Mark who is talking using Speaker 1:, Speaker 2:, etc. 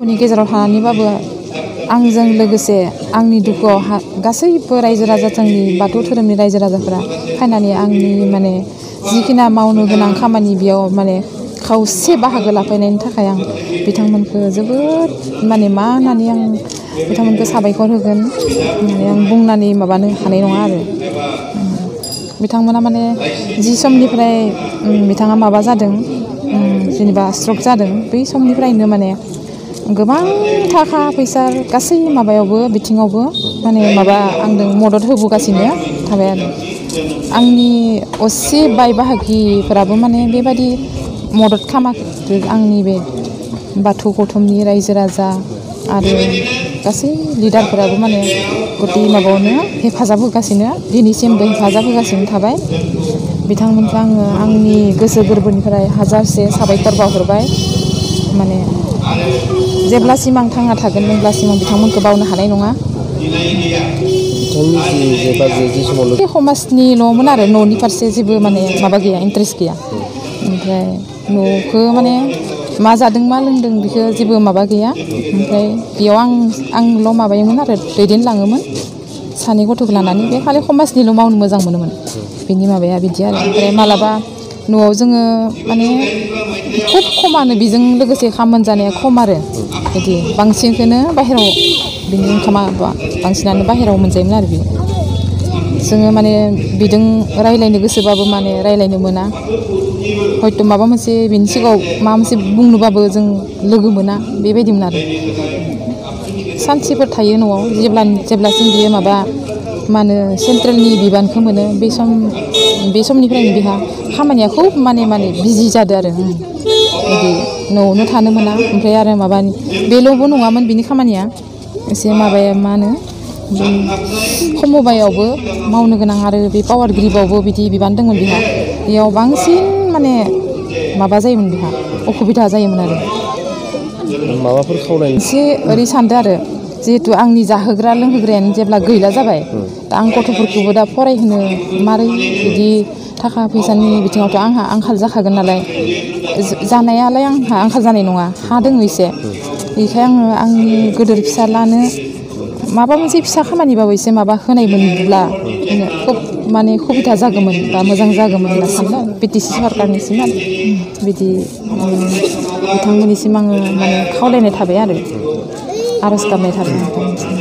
Speaker 1: नि गेजेराव थानानैबाबो आंजों लोगोसे आंनि दुखुआव गासैबो रायजो राजाफोरनि बाथौ धोरोमनि रायजो राजाफोरा फैनानै आंनि माने जिखिना मावनो गोनां खामानि बेयाव माने खावसे बाहागो लाफैनायनि थाखाय आं बिथांमोनखौ जोबोद माने मा होननानै आं बिथांमोनखौ साबायखर होगोन माने आं बुंनानै माबानो हानाय नङा आरो बिथांमोना माने जि समनिफ्राय बिथाङा माबा जादों जेनेबा स्ट्रक जादों बै समनिफ्रायनो माने गोबां थाखा फैसा गासै माबायावबो बिथिङावबो माने माबा आंजों मदद होबोगासिनो थाबाय आरो आंनि असे बाय बाहागिफोराबो माने बेबायदि मदद खालामाखै आंनि बे बाथौ गौथुमनि रायजो राजा आरो गासै लिडारफोराबो माने गथै माबायावनो हेफाजाब होगासिनो दिनैसिमबो हेफाजाब होगासिनो थाबाय बिथांमोनखौ आङो आंनि गोसो गोरबोनिफ्राय हाजारसे साबायखर बावहरबाय माने जेब्लासिम आं थांना थागोन अब्लासिम आं बिथांमोनखौ बावनो हानाय नङा बे समाजनिल'मोन आरो न'नि फारसे जेबो माने माबा गैया इन्ट्रेस्ट गैया ओमफ्राय न'खौ माने मा जादों मा लोंदों बेखौ जेबो माबा गैया ओमफ्राय बेयाव आंल' माबायोमोन आरो दैदेनलाङोमोन सानै गथ'खौ लानानै बे खालि समाजनिल' मावनो मोजां मोनोमोन बेनि माबाया बिदि आरो ओमफ्राय मालाबा न'आव जोङो माने खुब खमानो बेजों लोगोसे ओंखाम मोनजानाया खम आरो बिदि बांसिनखौनो बाहेरायाव बिनि ओंखामा बांसिनानो बाहेरायाव मोनजायोमोन आरो बेयो जोङो माने बिजों रायज्लायनो गोसोबाबो माने रायज्लायनो मोना हयथ' माबा मोनसे बिनि सिगाङाव माबा मोनसे बुंनोबाबो जों लोगो मोना बेबायदिमोन आरो सान्थिफोर थायो न'आव जेब्लासिम बियो माबा मा होनो सेन्ट्रेलनि बिबानखौ मोनो बे समनिफ्रायनो बेहा खामानिया खुब माने बिजि जादों आरो बिदि न'आवनो थानो मोना ओमफ्राय आरो माबानि बेल'बो नङामोन बिनि खामानिया एसे माबाया मा होनो समबायावबो मावनो गोनां आरो बे पावार ग्रिडआवबो बिदि बिबान दंमोन बिहा बेयाव बांसिन माने माबा जायोमोन बिहा असुबिदा जायोमोन आरो
Speaker 2: माबाफोर खावलायनो
Speaker 1: एसे ओरै सानदों आरो जिहेतु आंनि जाहोग्रा लोंहोग्रायानो जेब्ला गैला जाबाय दा आं गथ'फोरखौबो दा फरायहोनो मारै बिदि थाखा फैसानि बिथिङावथ' आंहा आंखाल जाखागोन नालाय जानायालाय आंहा आंखाल जानाय नङा हा दङ एसे बेखायनो आङो आंनि गोदोर फिसालानो माबा मोनसे फिसा खामानिबाबो एसे माबा होनाय मोनब्ला खुब माने सुबिदा जागौमोन बा मोजां जागौमोन होनना सानो बिटिसि सरकारनिसिम आरो बिदि बिथांमोननिसिम आङो माने खावलायनाय थाबाय आरो आर'ज गाबनाय थाबाय